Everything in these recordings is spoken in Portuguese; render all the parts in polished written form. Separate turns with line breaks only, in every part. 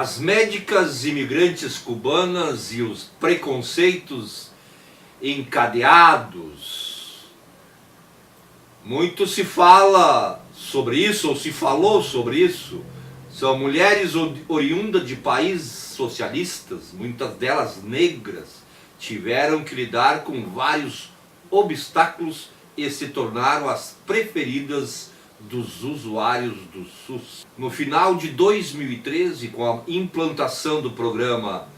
As médicas imigrantes cubanas e os preconceitos encadeados. Muito se fala sobre isso, ou se falou sobre isso. São mulheres oriundas de países socialistas, muitas delas negras, tiveram que lidar com vários obstáculos e se tornaram as preferidas dos usuários do SUS. No final de 2013, com a implantação do programa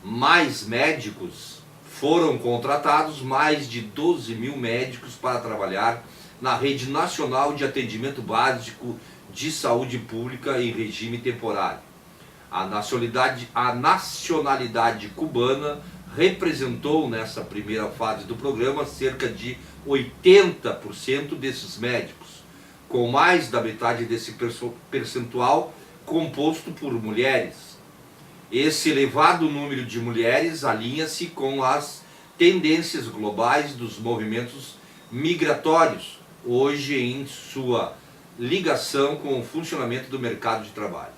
Mais Médicos, foram contratados mais de 12 mil médicos para trabalhar na Rede Nacional de Atendimento Básico de Saúde Pública em regime temporário. A nacionalidade cubana representou nessa primeira fase do programa cerca de 80% desses médicos, com mais da metade desse percentual composto por mulheres. Esse elevado número de mulheres alinha-se com as tendências globais dos movimentos migratórios, hoje em sua ligação com o funcionamento do mercado de trabalho.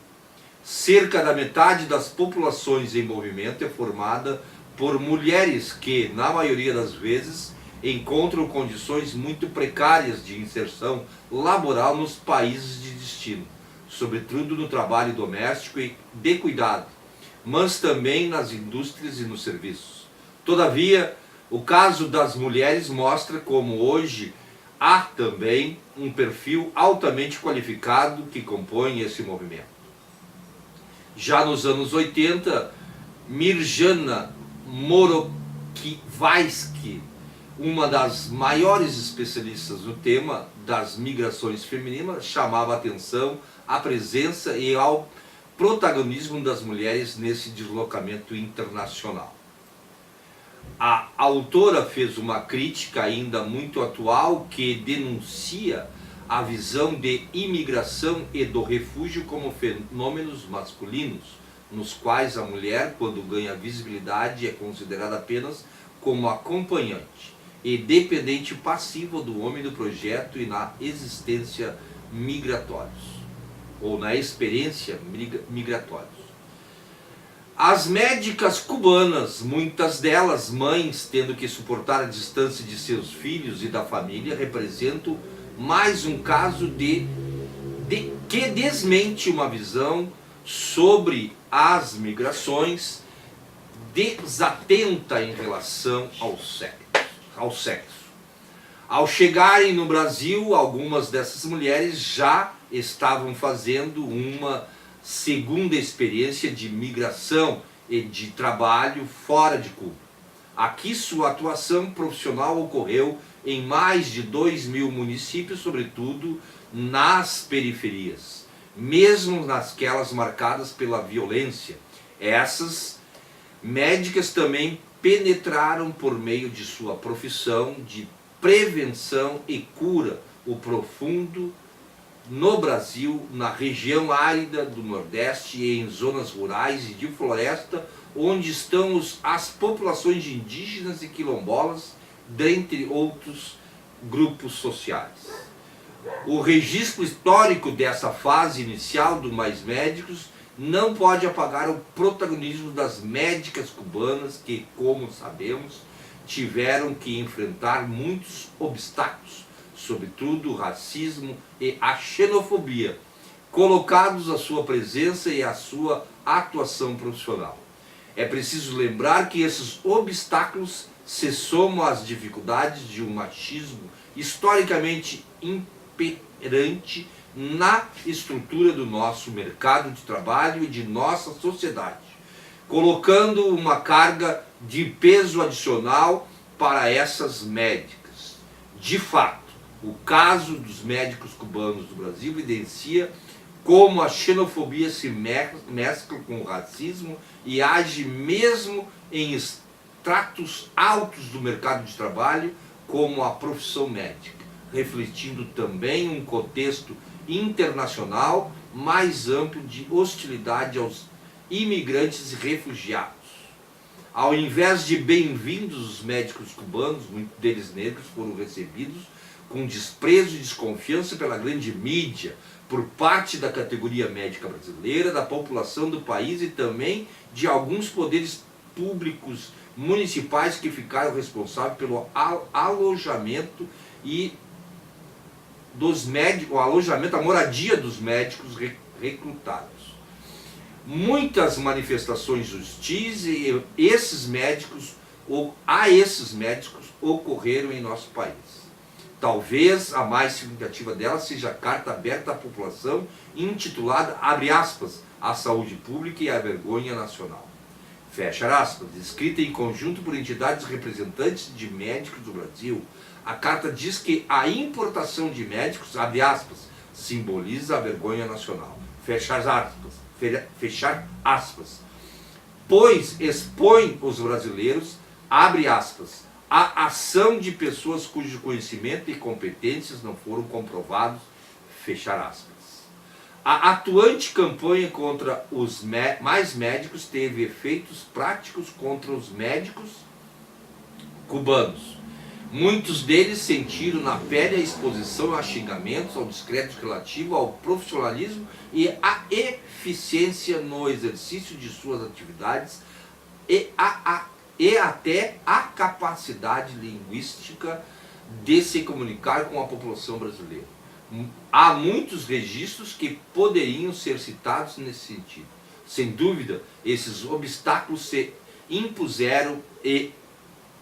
Cerca da metade das populações em movimento é formada por mulheres que, na maioria das vezes, encontram condições muito precárias de inserção laboral nos países de destino, sobretudo no trabalho doméstico e de cuidado, mas também nas indústrias e nos serviços. Todavia, o caso das mulheres mostra como hoje há também um perfil altamente qualificado que compõe esse movimento. Já nos anos 80, Mirjana Morokivaisky, uma das maiores especialistas no tema das migrações femininas, chamava a atenção à presença e ao protagonismo das mulheres nesse deslocamento internacional. A autora fez uma crítica ainda muito atual que denuncia a visão de imigração e do refúgio como fenômenos masculinos, nos quais a mulher, quando ganha visibilidade, é considerada apenas como acompanhante e dependente passiva do homem no projeto e na existência migratórios, ou na experiência migratórios. As médicas cubanas, muitas delas mães, tendo que suportar a distância de seus filhos e da família, representam mais um caso que desmente uma visão sobre as migrações desatenta em relação ao sexo. Ao chegarem no Brasil, algumas dessas mulheres já estavam fazendo uma segunda experiência de migração e de trabalho fora de Cuba. Aqui sua atuação profissional ocorreu em mais de 2 mil municípios, sobretudo nas periferias, mesmo nasquelas marcadas pela violência. Essas médicas também penetraram por meio de sua profissão de prevenção e cura o profundo no Brasil, na região árida do Nordeste e em zonas rurais e de floresta, onde estão as populações indígenas e quilombolas, dentre outros grupos sociais. O registro histórico dessa fase inicial do Mais Médicos não pode apagar o protagonismo das médicas cubanas que, como sabemos, tiveram que enfrentar muitos obstáculos, sobretudo o racismo e a xenofobia, colocados à sua presença e à sua atuação profissional. É preciso lembrar que esses obstáculos se somam às dificuldades de um machismo historicamente imperante na estrutura do nosso mercado de trabalho e de nossa sociedade, colocando uma carga de peso adicional para essas médicas. De fato, o caso dos médicos cubanos do Brasil evidencia como a xenofobia se mescla com o racismo e age mesmo em estratos altos do mercado de trabalho, como a profissão médica, refletindo também um contexto internacional mais amplo de hostilidade aos imigrantes e refugiados. Ao invés de bem-vindos, os médicos cubanos, muitos deles negros, foram recebidos com desprezo e desconfiança pela grande mídia, por parte da categoria médica brasileira, da população do país e também de alguns poderes públicos municipais que ficaram responsáveis pelo alojamento e dos médicos, o alojamento, a moradia dos médicos recrutados. Muitas manifestações hostis a esses médicos ocorreram em nosso país. Talvez a mais significativa delas seja a carta aberta à população intitulada, abre aspas, a saúde pública e a vergonha nacional. Fecha aspas, escrita em conjunto por entidades representantes de médicos do Brasil. A carta diz que a importação de médicos, abre aspas, simboliza a vergonha nacional. Fechar aspas. Pois expõe os brasileiros, abre aspas, a ação de pessoas cujo conhecimento e competências não foram comprovados, fechar aspas. A atuante campanha contra os mais médicos teve efeitos práticos contra os médicos cubanos. Muitos deles sentiram na pele a exposição a xingamentos, ao descrédito relativo ao profissionalismo e à eficiência no exercício de suas atividades e até a capacidade linguística de se comunicar com a população brasileira. Há muitos registros que poderiam ser citados nesse sentido. Sem dúvida, esses obstáculos se impuseram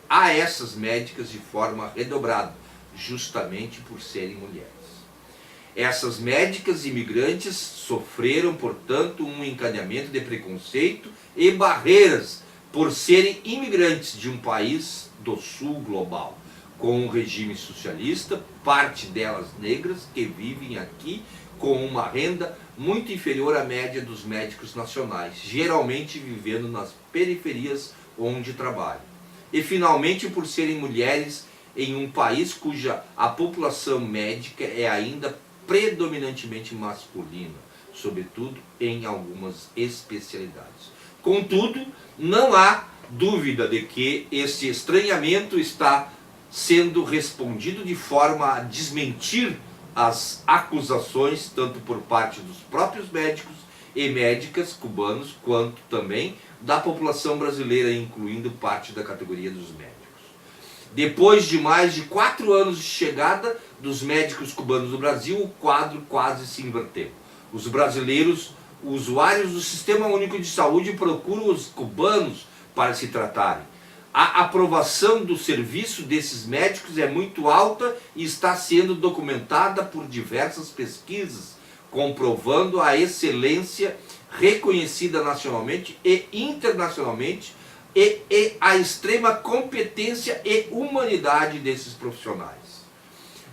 a essas médicas de forma redobrada, justamente por serem mulheres. Essas médicas imigrantes sofreram, portanto, um encadeamento de preconceito e barreiras por serem imigrantes de um país do sul global, com um regime socialista, parte delas negras, que vivem aqui com uma renda muito inferior à média dos médicos nacionais, geralmente vivendo nas periferias onde trabalham. E finalmente por serem mulheres em um país cuja a população médica é ainda predominantemente masculina, sobretudo em algumas especialidades. Contudo, não há dúvida de que esse estranhamento está sendo respondido de forma a desmentir as acusações, tanto por parte dos próprios médicos e médicas cubanos, quanto também da população brasileira, incluindo parte da categoria dos médicos. Depois de mais de 4 anos de chegada dos médicos cubanos no Brasil, o quadro quase se inverteu. Os brasileiros, usuários do Sistema Único de Saúde, procuram os cubanos para se tratarem. A aprovação do serviço desses médicos é muito alta e está sendo documentada por diversas pesquisas, comprovando a excelência reconhecida nacionalmente e internacionalmente e a extrema competência e humanidade desses profissionais.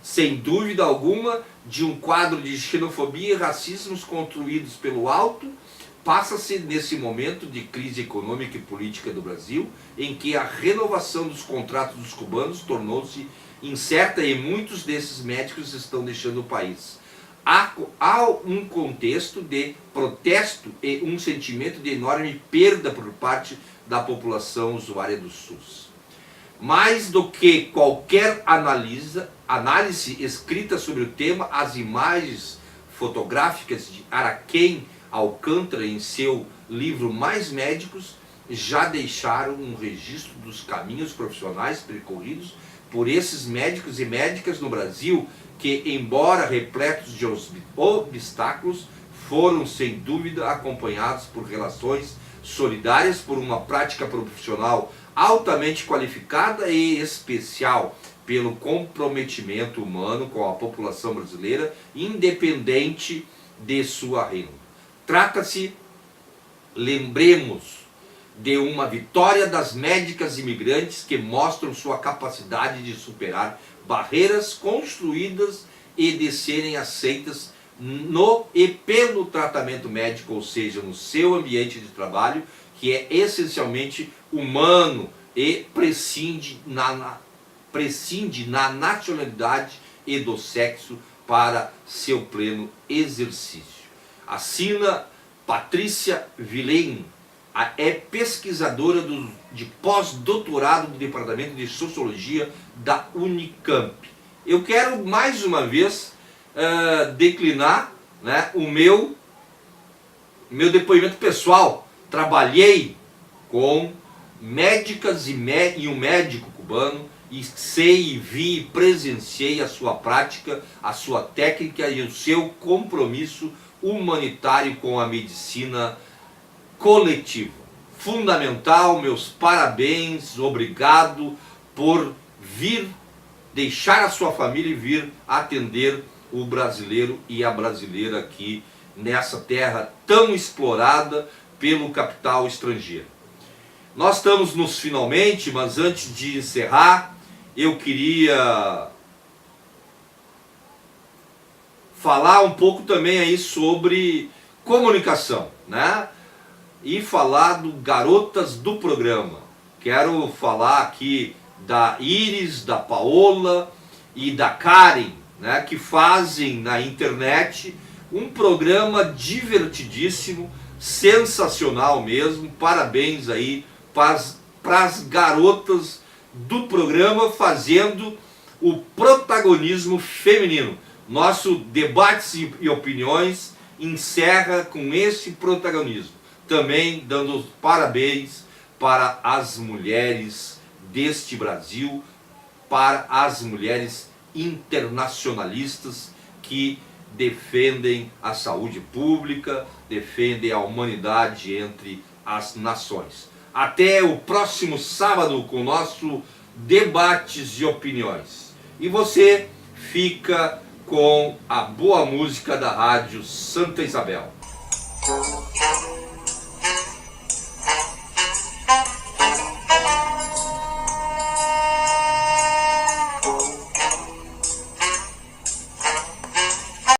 Sem dúvida alguma, de um quadro de xenofobia e racismos construídos pelo alto, passa-se nesse momento de crise econômica e política do Brasil, em que a renovação dos contratos dos cubanos tornou-se incerta e muitos desses médicos estão deixando o país. Há um contexto de protesto e um sentimento de enorme perda por parte da população usuária do SUS. Mais do que qualquer análise escrita sobre o tema, as imagens fotográficas de Araquém Alcântara, em seu livro Mais Médicos, já deixaram um registro dos caminhos profissionais percorridos por esses médicos e médicas no Brasil, que, embora repletos de obstáculos, foram sem dúvida acompanhados por relações solidárias, por uma prática profissional altamente qualificada e especial, pelo comprometimento humano com a população brasileira, independente de sua renda. Trata-se, lembremos, de uma vitória das médicas imigrantes que mostram sua capacidade de superar barreiras construídas e de serem aceitas no e pelo tratamento médico, ou seja, no seu ambiente de trabalho, que é essencialmente humano e prescinde na nacionalidade e do sexo para seu pleno exercício. Assina Patrícia Vilain, é pesquisadora de pós-doutorado do Departamento de Sociologia da Unicamp. eu quero mais uma vez declinar, né, o meu depoimento pessoal. Trabalhei com médicas e um médico cubano, e sei, vi e presenciei a sua prática, a sua técnica e o seu compromisso humanitário com a medicina coletiva. Fundamental, meus parabéns, obrigado por vir, deixar a sua família e vir atender o brasileiro e a brasileira aqui nessa terra tão explorada pelo capital estrangeiro. Nós estamos nos finalmente, mas antes de encerrar, eu queria falar um pouco também aí sobre comunicação, né? E falar do Garotas do Programa. Quero falar aqui da Iris, da Paola e da Karen, né, que fazem na internet um programa divertidíssimo, sensacional mesmo. Parabéns aí para as garotas do programa fazendo o protagonismo feminino. Nosso Debates e Opiniões encerra com esse protagonismo. Também dando os parabéns para as mulheres deste Brasil, para as mulheres internacionalistas que defendem a saúde pública, defendem a humanidade entre as nações. Até o próximo sábado com o nosso Debates e Opiniões. E você fica com a boa música da Rádio Santa Isabel.